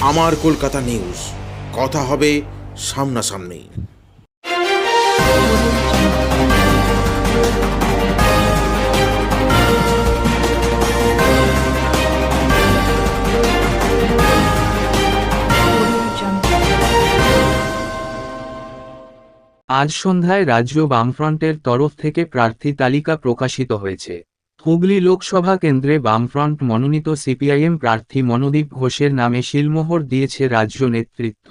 আমার কলকাতা নিউজ, কথা হবে সামনাসামনি। আজ সন্ধ্যায় রাজ্য বামফ্রন্টের তরফ থেকে প্রার্থী তালিকা প্রকাশিত হয়েছে। হুগলি লোকসভা কেন্দ্রে বামফ্রন্ট মনোনীত সিপিআইএম প্রার্থী মনোদীপ ঘোষের নামে শিলমোহর দিয়েছে রাজ্য নেতৃত্ব।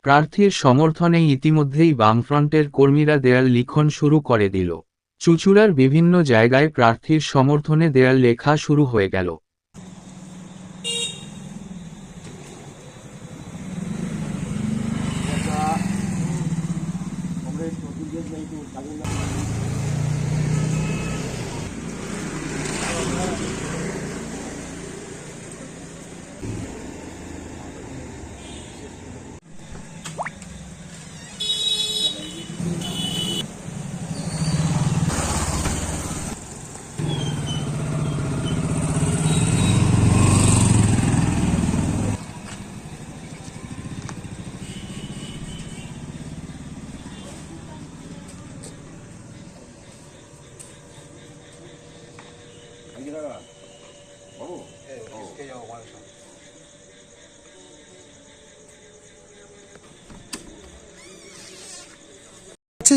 প্রার্থীর সমর্থনে ইতিমধ্যেই বামফ্রন্টের কর্মীরা দেয়াল লিখন শুরু করে দিল। চুঁচুড়ার বিভিন্ন জায়গায় প্রার্থীর সমর্থনে দেয়াল লেখা শুরু হয়ে গেল।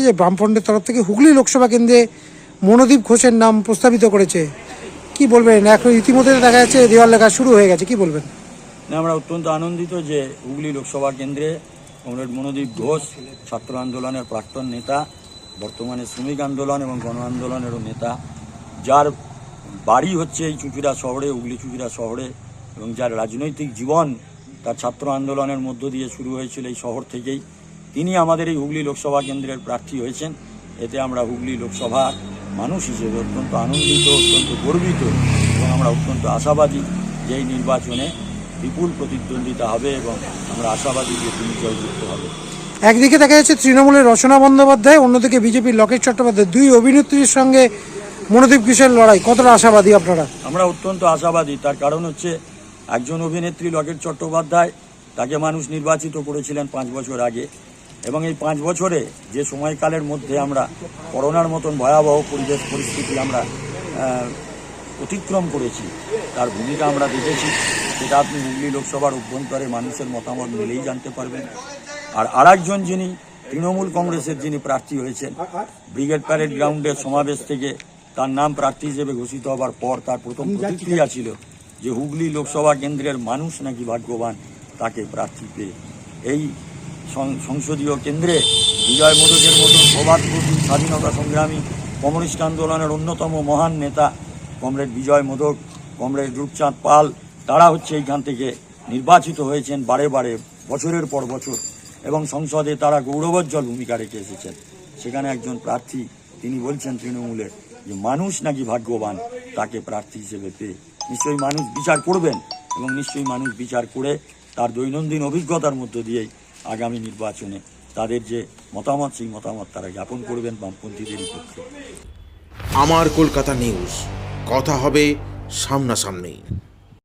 যে বামফ্রন্টের তরফ থেকে হুগলি লোকসভা কেন্দ্রে মনোদীপ ঘোষের নাম প্রস্তাবিত করেছে, কি বলবেন? এখন ইতিমধ্যে দেখা যাচ্ছে দেওয়াল লেখা শুরু হয়ে গেছে, কি বলবেন? আমরা অত্যন্ত আনন্দিত যে হুগলি লোকসভা কেন্দ্রে কমরেড মনোদীপ ঘোষ, ছাত্র আন্দোলনের প্রাক্তন নেতা, বর্তমানে শ্রমিক আন্দোলন এবং গণ আন্দোলনেরও নেতা, যার বাড়ি হচ্ছে এই চুঁচুড়া শহরে, হুগলি চুঁচুড়া শহরে, এবং যার রাজনৈতিক জীবন তার ছাত্র আন্দোলনের মধ্য দিয়ে শুরু হয়েছিল এই শহর থেকেই, তিনি আমাদের এই হুগলি লোকসভা কেন্দ্রের প্রার্থী হয়েছেন। এতে আমরা হুগলি লোকসভার মানুষ হিসেবে অত্যন্ত আনন্দিত, অত্যন্ত গর্বিত, এবং আমরা অত্যন্ত আশাবাদী যে এই নির্বাচনে বিপুল প্রতিদ্বন্দ্বিতা হবে এবং আমরা আশাবাদী যে তিনি জয়যুক্ত হবে। একদিকে দেখা যাচ্ছে তৃণমূলের রচনা বন্দ্যোপাধ্যায়, অন্যদিকে বিজেপির লকেট চট্টোপাধ্যায়, দুই অভিনেত্রীর সঙ্গে মনোদীপ ঘোষের লড়াই, কতটা আশাবাদী আপনারা? আমরা অত্যন্ত আশাবাদী। তার কারণ হচ্ছে একজন অভিনেত্রী লকেট চট্টোপাধ্যায়, তাকে মানুষ নির্বাচিত করেছিলেন 5 বছর আগে, এবং এই 5 বছরে যে সময়কালের মধ্যে আমরা করোনার মতন ভয়াবহ পরিস্থিতি আমরা অতিক্রম করেছি, তার ভূমিকা আমরা দেখেছি। সেটা আপনি হুগলি লোকসভার অভ্যন্তরে মানুষের মতামত মিলেই জানতে পারবেন। আর আরেকজন যিনি তৃণমূল কংগ্রেসের যিনি প্রার্থী হয়েছেন, ব্রিগেড প্যারেড গ্রাউন্ডের সমাবেশ থেকে তার নাম প্রার্থী হিসেবে ঘোষিত হবার পর তার প্রথম প্রতিক্রিয়া ছিল যে হুগলি লোকসভা কেন্দ্রের মানুষ নাকি ভাগ্যবান তাকে প্রার্থী পেয়ে। এই সংসদীয় কেন্দ্রে বিজয় মোদকের মতো প্রবাদপ্রতিম স্বাধীনতা সংগ্রামী কমিউনিস্ট আন্দোলনের অন্যতম মহান নেতা কমরেড বিজয় মোদক, কমরেড রূপচাঁদ পাল, তারা হচ্ছে এইখান থেকে নির্বাচিত হয়েছেন বারে বারে, বছরের পর বছর, এবং সংসদে তারা গৌরবোজ্জ্বল ভূমিকা রেখে এসেছেন। সেখানে একজন প্রার্থী তিনি বলছেন তৃণমূলের যে মানুষ নাকি ভাগ্যবান তাকে প্রার্থী হিসেবে পেয়ে। নিশ্চয়ই মানুষ বিচার করবেন, এবং নিশ্চয়ই মানুষ বিচার করে তার দৈনন্দিন অভিজ্ঞতার মধ্য দিয়েই আগামী নির্বাচনে তাদের যে মতামত, সেই মতামত তারা জ্ঞাপন করবেন বামপন্থীদের পক্ষে। আমার কলকাতা নিউজ, কথা হবে সামনাসামনি।